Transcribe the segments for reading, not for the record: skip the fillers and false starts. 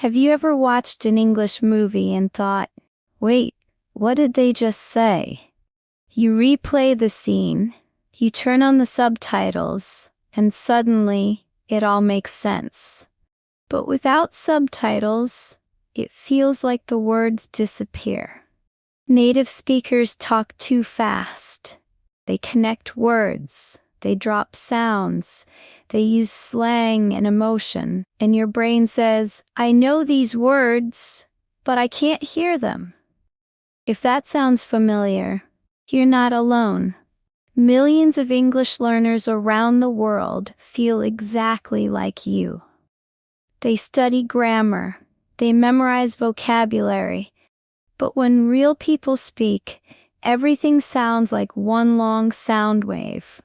Have you ever watched an English movie and thought, wait, what did they just say? You replay the scene, you turn on the subtitles, and suddenly, it all makes sense. But without subtitles, it feels like the words disappear. Native speakers talk too fast. They connect words, they drop sounds, they use slang and emotion, and your brain says, I know these words, but I can't hear them. If that sounds familiar, you're not alone. Millions of English learners around the world feel exactly like you. They study grammar, they memorize vocabulary, but when real people speak, everything sounds like one long sound wave.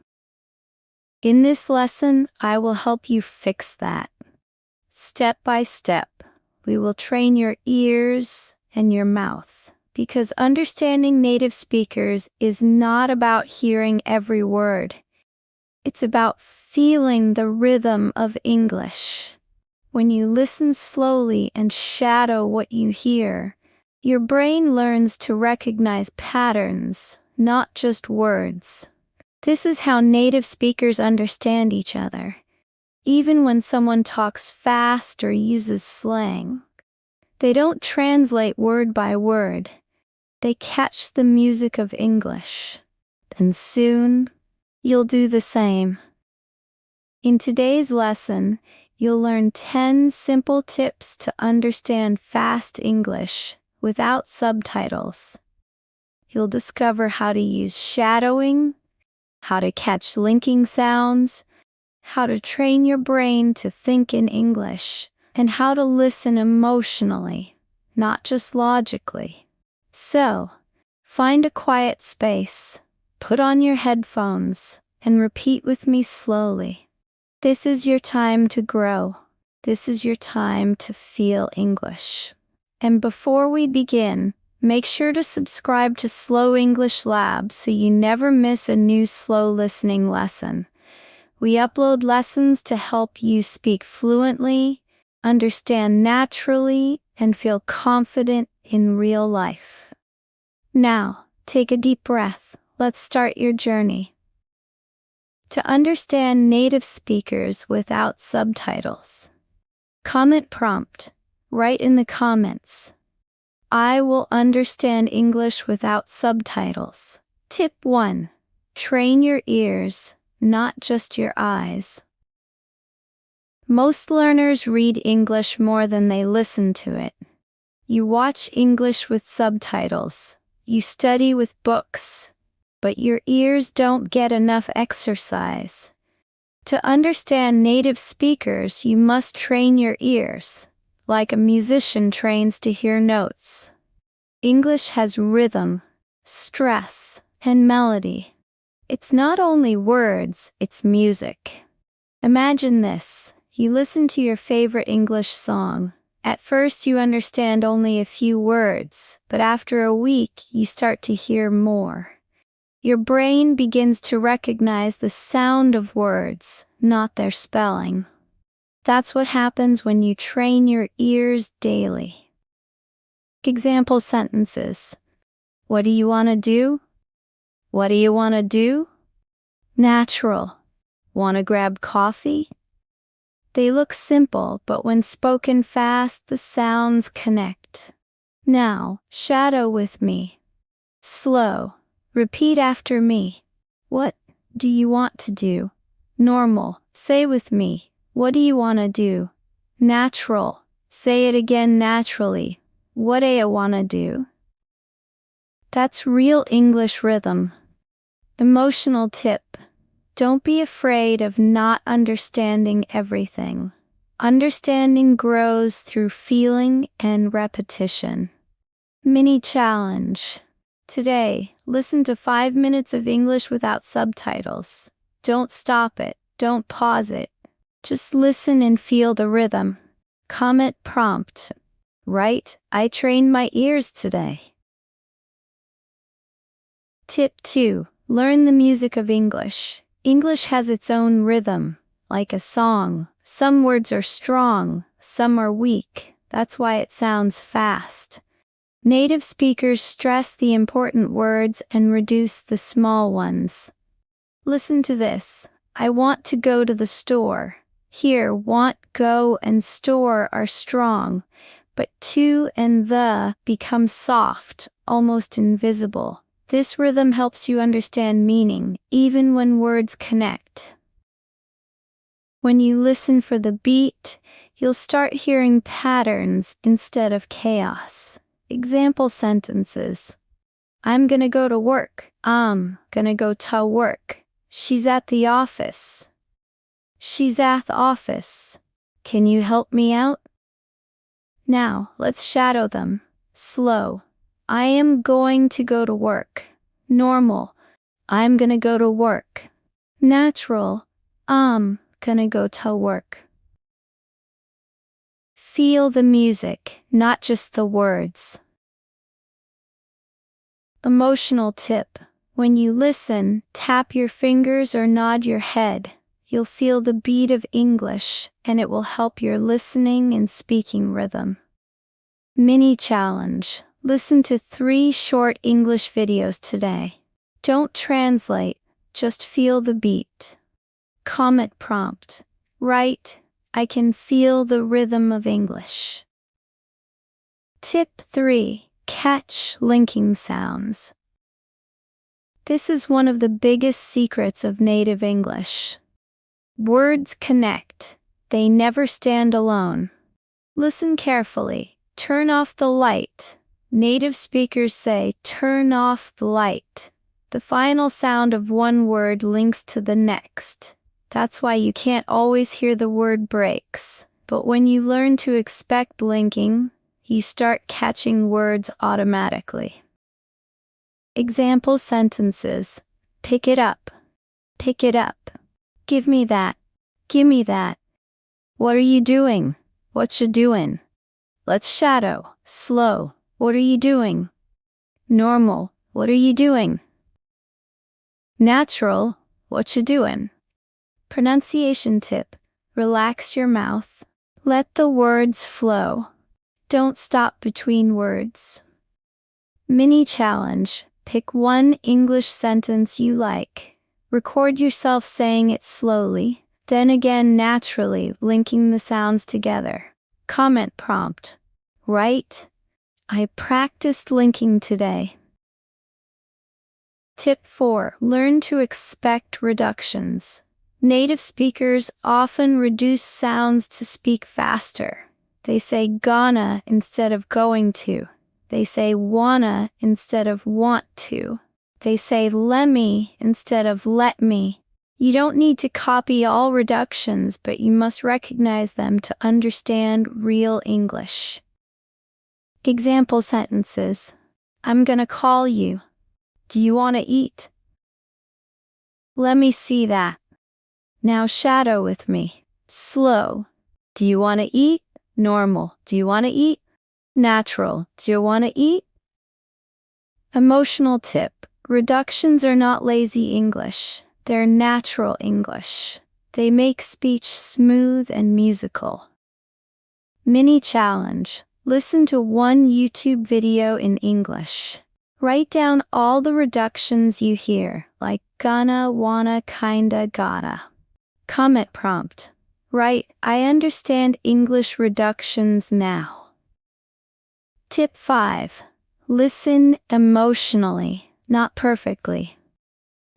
In this lesson, I will help you fix that. Step by step, we will train your ears and your mouth, because understanding native speakers is not about hearing every word. It's about feeling the rhythm of English. When you listen slowly and shadow what you hear, your brain learns to recognize patterns, not just words. This is how native speakers understand each other, even when someone talks fast or uses slang. They don't translate word by word. They catch the music of English. And soon, you'll do the same. In today's lesson, you'll learn 10 simple tips to understand fast English without subtitles. You'll discover how to use shadowing, how to catch linking sounds, how to train your brain to think in English, and how to listen emotionally, not just logically. So, find a quiet space, put on your headphones, and repeat with me slowly. This is your time to grow. This is your time to feel English. And before we begin, make sure to subscribe to Slow English Lab so you never miss a new slow listening lesson. We upload lessons to help you speak fluently, understand naturally, and feel confident in real life. Now, take a deep breath. Let's start your journey. To understand native speakers without subtitles. Comment prompt. Write in the comments. I will understand English without subtitles. Tip 1. Train your ears, not just your eyes. Most learners read English more than they listen to it. You watch English with subtitles. You study with books. But your ears don't get enough exercise. To understand native speakers, you must train your ears, like a musician trains to hear notes. English has rhythm, stress, and melody. It's not only words, it's music. Imagine this. You listen to your favorite English song. At first you understand only a few words, but after a week you start to hear more. Your brain begins to recognize the sound of words, not their spelling. That's what happens when you train your ears daily. Example sentences. What do you want to do? What do you want to do? Natural. Want to grab coffee? They look simple, but when spoken fast, the sounds connect. Now, shadow with me. Slow. Repeat after me. What do you want to do? Normal. Say with me. What do you want to do? Natural. Say it again naturally. What do you want to do? That's real English rhythm. Emotional tip. Don't be afraid of not understanding everything. Understanding grows through feeling and repetition. Mini challenge. Today, listen to 5 minutes of English without subtitles. Don't stop it. Don't pause it. Just listen and feel the rhythm. Comment prompt. Write, I trained my ears today. Tip 2. Learn the music of English. English has its own rhythm, like a song. Some words are strong, some are weak. That's why it sounds fast. Native speakers stress the important words and reduce the small ones. Listen to this. I want to go to the store. Here, want, go, and store are strong, but to and the become soft, almost invisible. This rhythm helps you understand meaning, even when words connect. When you listen for the beat, you'll start hearing patterns instead of chaos. Example sentences. I'm gonna go to work. I'm gonna go to work. She's at the office. She's at the office. Can you help me out? Now, let's shadow them. Slow. I am going to go to work. Normal. I'm gonna go to work. Natural. I'm gonna go to work. Feel the music, not just the words. Emotional tip. When you listen, tap your fingers or nod your head. You'll feel the beat of English, and it will help your listening and speaking rhythm. Mini challenge. Listen to 3 short English videos today. Don't translate, just feel the beat. Comment prompt. Write, I can feel the rhythm of English. Tip 3. Catch linking sounds. This is one of the biggest secrets of native English. Words connect. They never stand alone. Listen carefully. Turn off the light. Native speakers say, turn off the light. The final sound of one word links to the next. That's why you can't always hear the word breaks. But when you learn to expect linking, you start catching words automatically. Example sentences. Pick it up. Pick it up. Give me that. Give me that. What are you doing? What you doing? Let's shadow. Slow. What are you doing? Normal. What are you doing? Natural. What you doing? Pronunciation tip. Relax your mouth. Let the words flow. Don't stop between words. Mini challenge. Pick one English sentence you like. Record yourself saying it slowly, then again naturally, linking the sounds together. Comment prompt. Write, I practiced linking today. Tip 4. Learn to expect reductions. Native speakers often reduce sounds to speak faster. They say gonna instead of going to. They say wanna instead of want to. They say lemme instead of let me. You don't need to copy all reductions, but you must recognize them to understand real English. Example sentences. I'm gonna call you. Do you want to eat? Let me see that. Now shadow with me. Slow. Do you want to eat? Normal. Do you want to eat? Natural. Do you want to eat? Emotional tip. Reductions are not lazy English. They're natural English. They make speech smooth and musical. Mini challenge. Listen to one YouTube video in English. Write down all the reductions you hear, like gonna, wanna, kinda, gotta. Comment prompt. Write, I understand English reductions now. Tip 5. Listen emotionally, not perfectly.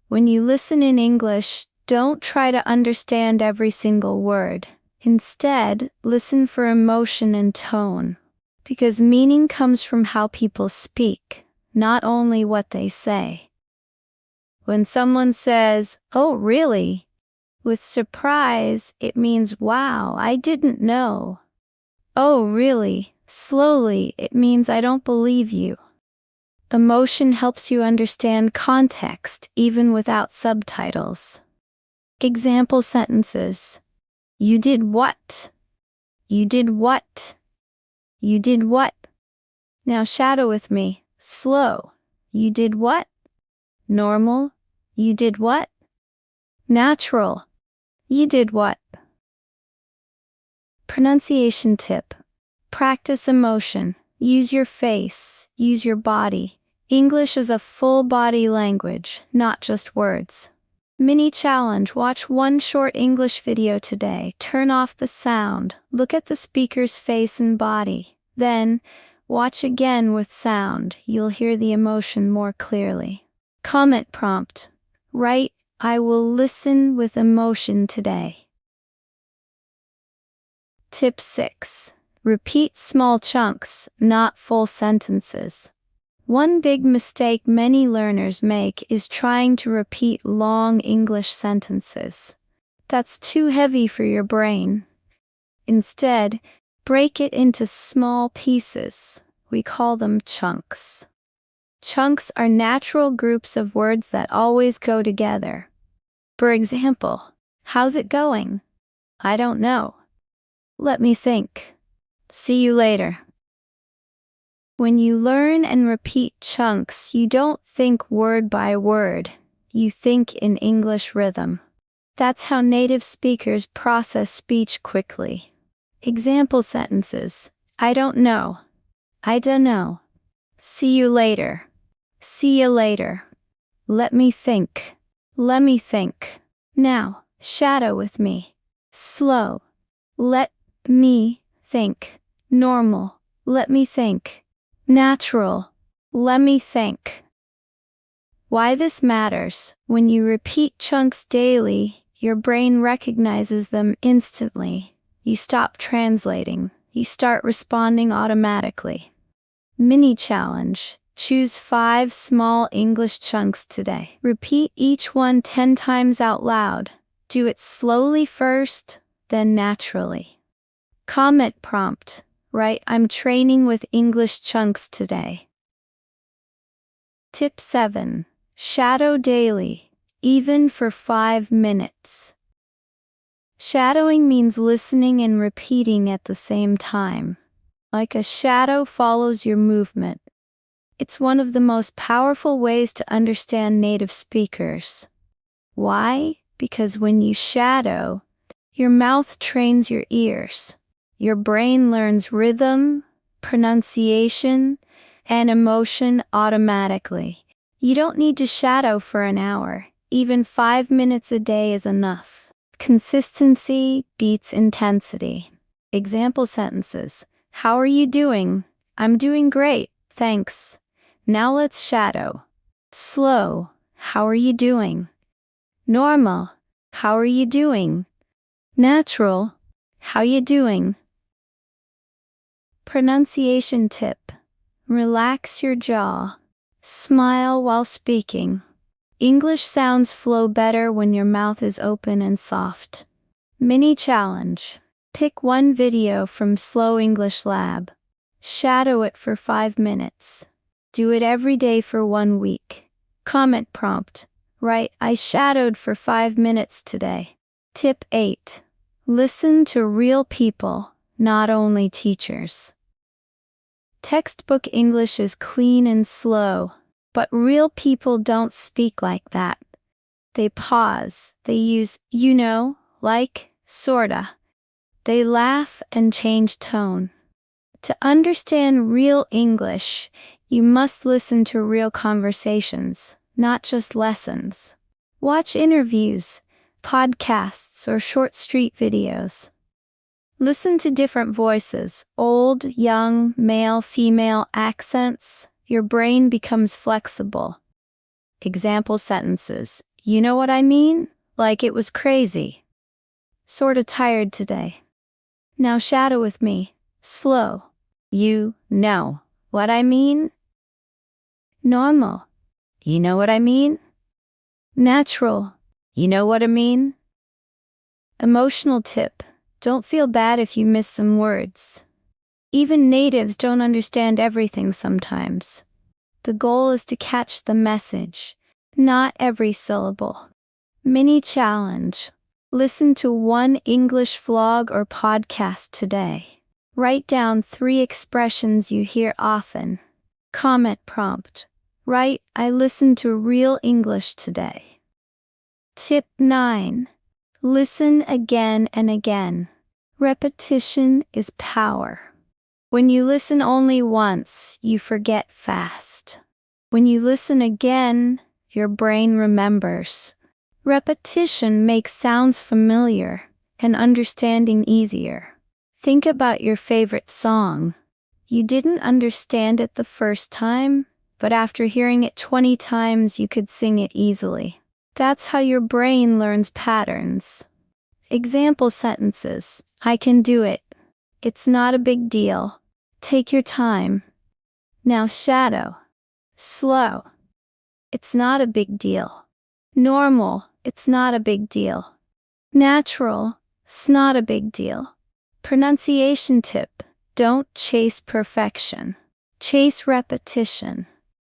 When you listen in English, don't try to understand every single word. Instead, listen for emotion and tone. Because meaning comes from how people speak, not only what they say. When someone says, "Oh, really?" with surprise, it means, "Wow, I didn't know." "Oh, really?" slowly, it means, "I don't believe you." Emotion helps you understand context even without subtitles. Example sentences. You did what? You did what? You did what? Now shadow with me. Slow. You did what? Normal. You did what? Natural. You did what? Pronunciation tip. Practice emotion. Use your face. Use your body. English is a full body language, not just words. Mini challenge. Watch one short English video today. Turn off the sound. Look at the speaker's face and body. Then, watch again with sound. You'll hear the emotion more clearly. Comment prompt. Write, I will listen with emotion today. Tip 6. Repeat small chunks, not full sentences. One big mistake many learners make is trying to repeat long English sentences. That's too heavy for your brain. Instead, break it into small pieces. We call them chunks. Chunks are natural groups of words that always go together. For example, how's it going? I don't know. Let me think. See you later. When you learn and repeat chunks, you don't think word by word. You think in English rhythm. That's how native speakers process speech quickly. Example sentences. I don't know. I dunno. See you later. See you later. Let me think. Let me think. Now, shadow with me. Slow. Let me think. Normal. Let me think. Natural. Let me think. Why this matters: when you repeat chunks daily, your brain recognizes them instantly. You stop translating. You start responding automatically. Mini challenge. Choose 5 small English chunks today. Repeat each one 10 times out loud. Do it slowly first, then naturally. Comment prompt. Write, I'm training with English chunks today. Tip 7. Shadow daily, even for 5 minutes. Shadowing means listening and repeating at the same time. Like a shadow follows your movement. It's one of the most powerful ways to understand native speakers. Why? Because when you shadow, your mouth trains your ears. Your brain learns rhythm, pronunciation, and emotion automatically. You don't need to shadow for an hour. Even 5 minutes a day is enough. Consistency beats intensity. Example sentences. How are you doing? I'm doing great, thanks. Now let's shadow. Slow. How are you doing? Normal. How are you doing? Natural. How you doing? Pronunciation tip. Relax your jaw. Smile while speaking. English sounds flow better when your mouth is open and soft. Mini challenge. Pick one video from Slow English Lab. Shadow it for 5 minutes. Do it every day for 1 week. Comment prompt. Write, I shadowed for 5 minutes today. Tip 8. Listen to real people, not only teachers. Textbook English is clean and slow, but real people don't speak like that. They pause, they use you know, like, sorta. They laugh and change tone. To understand real English, you must listen to real conversations, not just lessons. Watch interviews, podcasts, or short street videos. Listen to different voices, old, young, male, female, accents. Your brain becomes flexible. Example sentences. You know what I mean? Like it was crazy. Sorta tired today. Now shadow with me. Slow. You know what I mean? Normal. You know what I mean? Natural. You know what I mean? Emotional tip. Don't feel bad if you miss some words. Even natives don't understand everything sometimes. The goal is to catch the message, not every syllable. Mini challenge. Listen to one English vlog or podcast today. Write down 3 expressions you hear often. Comment prompt. Write, I listened to real English today. Tip 9. Listen again and again. Repetition is power. When you listen only once, you forget fast. When you listen again, your brain remembers. Repetition makes sounds familiar and understanding easier. Think about your favorite song. You didn't understand it the first time, but after hearing it 20 times, you could sing it easily. That's how your brain learns patterns. Example sentences. I can do it. It's not a big deal. Take your time. Now shadow. Slow. It's not a big deal. Normal. It's not a big deal. Natural. It's not a big deal. Pronunciation tip. Don't chase perfection. Chase repetition.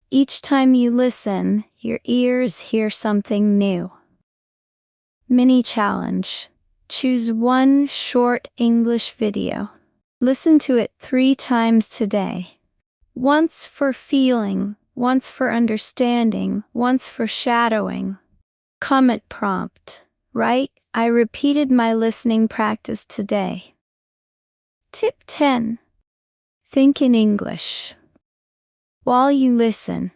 Each time you listen, your ears hear something new. Mini challenge. Choose one short English video. Listen to it 3 times today. Once for feeling, once for understanding, once for shadowing. Comment prompt. Write, I repeated my listening practice today. Tip 10. Think in English. While you listen.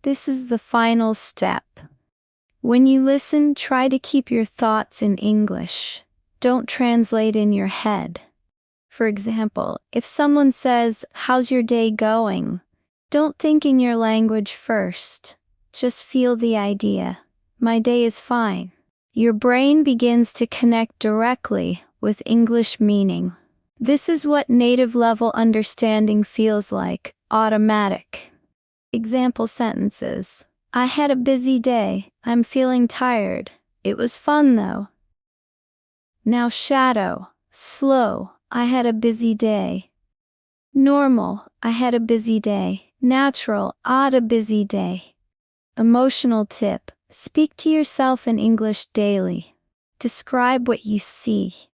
This is the final step. When you listen, try to keep your thoughts in English. Don't translate in your head. For example, if someone says, "How's your day going?" Don't think in your language first. Just feel the idea. My day is fine. Your brain begins to connect directly with English meaning. This is what native level understanding feels like, automatic. Example sentences. I had a busy day. I'm feeling tired. It was fun though. Now shadow. Slow. I had a busy day. Normal. I had a busy day. Natural. I had a busy day. Emotional tip. Speak to yourself in English daily. Describe what you see.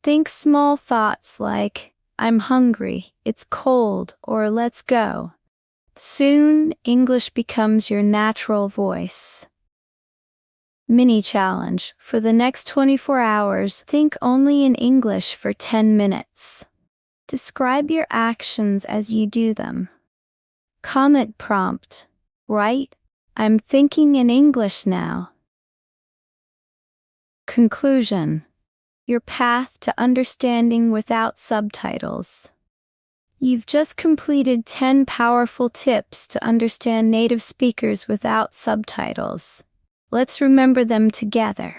Think small thoughts like, I'm hungry, it's cold, or let's go. Soon, English becomes your natural voice. Mini challenge. For the next 24 hours, think only in English for 10 minutes. Describe your actions as you do them. Comment prompt. Write, I'm thinking in English now. Conclusion. Your path to understanding without subtitles. You've just completed 10 powerful tips to understand native speakers without subtitles. Let's remember them together.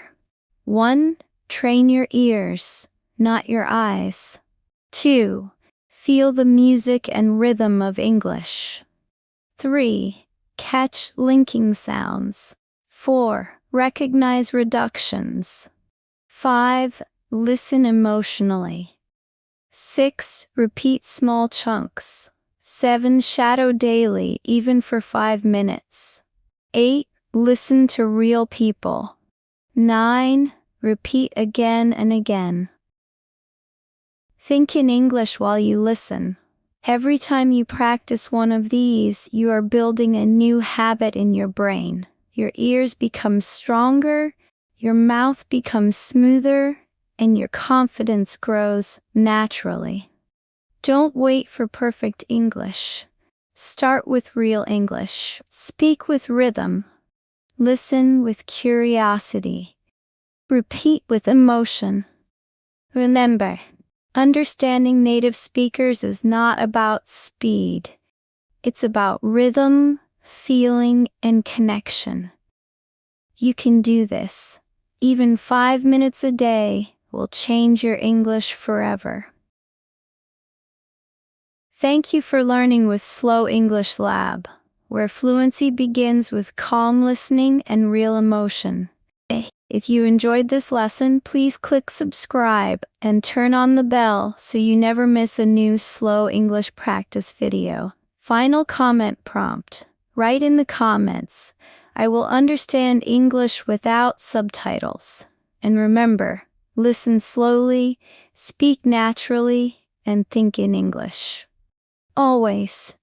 1. Train your ears, not your eyes. 2. Feel the music and rhythm of English. 3. Catch linking sounds. 4. Recognize reductions. 5. Listen emotionally. 6. Repeat small chunks. 7. Shadow daily, even for 5 minutes. 8. Listen to real people. 9. Repeat again and again. Think in English while you listen. Every time you practice one of these, you are building a new habit in your brain. Your ears become stronger, your mouth becomes smoother, and your confidence grows naturally. Don't wait for perfect English. Start with real English. Speak with rhythm. Listen with curiosity. Repeat with emotion. Remember, understanding native speakers is not about speed. It's about rhythm, feeling, and connection. You can do this. Even 5 minutes a day will change your English forever. Thank you for learning with Slow English Lab, where fluency begins with calm listening and real emotion. If you enjoyed this lesson, please click subscribe and turn on the bell so you never miss a new Slow English practice video. Final comment prompt. Write in the comments, I will understand English without subtitles. And remember, listen slowly, speak naturally, and think in English. Always.